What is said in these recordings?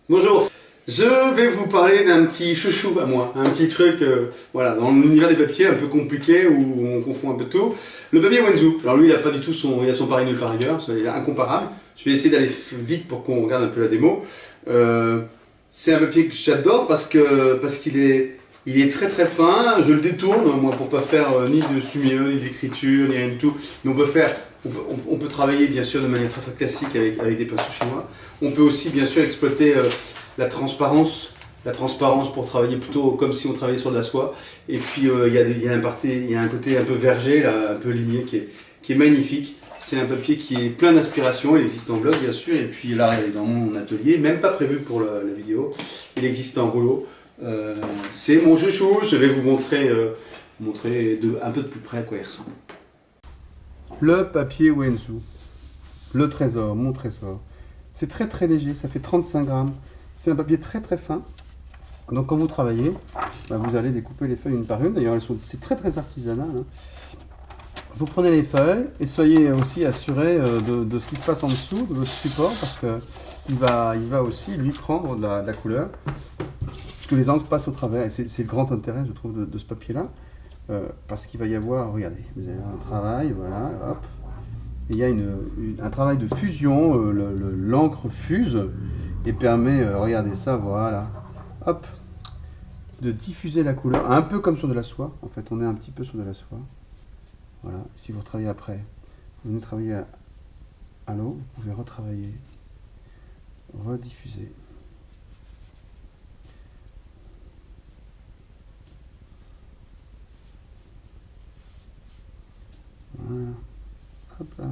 Bonjour, je vais vous parler d'un petit chouchou à moi, un petit truc voilà, dans l'univers des papiers un peu compliqué où on confond un peu tout. Le papier Wenzu, alors lui il a pas du tout son pareil nulle part ailleurs, il est incomparable. Je vais essayer d'aller vite pour qu'on regarde un peu la démo. C'est un papier que j'adore parce qu'il est très très fin, je le détourne moi pour pas faire ni de sumieux, ni d'écriture, ni rien du tout. Mais on peut travailler bien sûr de manière très très classique avec des pinceaux chinois. On peut aussi bien sûr exploiter la transparence pour travailler plutôt comme si on travaillait sur de la soie. Et puis il y a un côté un peu verger, là, un peu ligné qui est magnifique. C'est un papier qui est plein d'inspiration, il existe en bloc bien sûr, et puis là il est dans mon atelier, même pas prévu pour la vidéo, il existe en rouleau. C'est mon chouchou, je vais vous montrer, un peu de plus près à quoi il ressemble. Le papier Wenzu, le trésor, mon trésor. C'est très très léger, ça fait 35 grammes. C'est un papier très très fin. Donc quand vous travaillez, vous allez découper les feuilles une par une. D'ailleurs, c'est très très artisanal. Hein. Vous prenez les feuilles et soyez aussi assuré de ce qui se passe en dessous de votre support parce qu'il va aussi lui prendre de la couleur. Parce que les encres passent au travers et c'est le grand intérêt, je trouve, de ce papier-là. Parce qu'il va y avoir, regardez, vous avez un travail, voilà, hop. Il y a un travail de fusion, l'encre fuse et permet, regardez ça, voilà, hop, de diffuser la couleur, un peu comme sur de la soie, en fait, on est un petit peu sur de la soie. Voilà, si vous retravaillez après, vous venez travailler à l'eau, vous pouvez retravailler, rediffuser. Voilà. Hop là.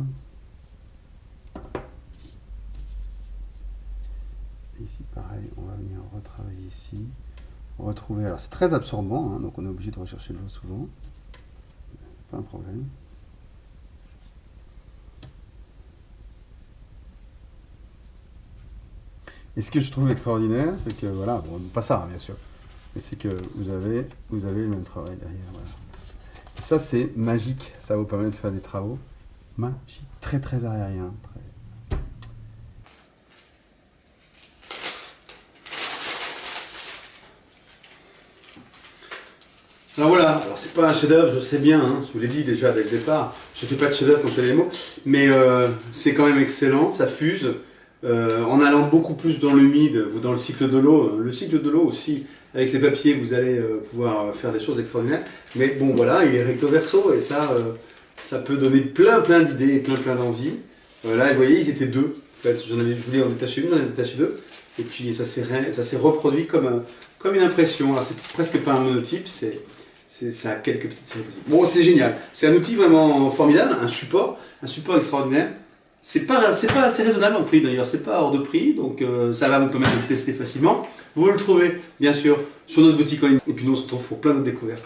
Ici pareil, on va venir retravailler ici. Retrouver, alors c'est très absorbant, hein, donc on est obligé de rechercher l'eau souvent. Pas un problème. Et ce que je trouve extraordinaire, c'est que voilà, bon, pas ça bien sûr, mais c'est que vous avez le même travail derrière. Voilà. Et ça c'est magique, ça vous permet de faire des travaux magiques, très très aérien. Alors voilà, alors c'est pas un chef-d'œuvre, je sais bien, hein, je vous l'ai dit déjà dès le départ, je fais pas de chef-d'œuvre quand je fais les mots, mais c'est quand même excellent, ça fuse, en allant beaucoup plus dans l'humide, ou dans le cycle de l'eau. Le cycle de l'eau aussi, avec ces papiers, vous allez pouvoir faire des choses extraordinaires, mais bon voilà, il est recto verso et ça peut donner plein d'idées et plein d'envies. Là, vous voyez, ils étaient deux, en fait, je voulais en détacher une, j'en ai détaché deux, et puis ça s'est reproduit comme une impression. Alors c'est presque pas un monotype, ça a quelques petites séries possibles. Bon, c'est génial. C'est un outil vraiment formidable, un support extraordinaire. C'est pas assez raisonnable en prix d'ailleurs, c'est pas hors de prix, donc ça va vous permettre de le tester facilement. Vous le trouvez bien sûr sur notre boutique en ligne. Et puis nous on se retrouve pour plein d'autres découvertes.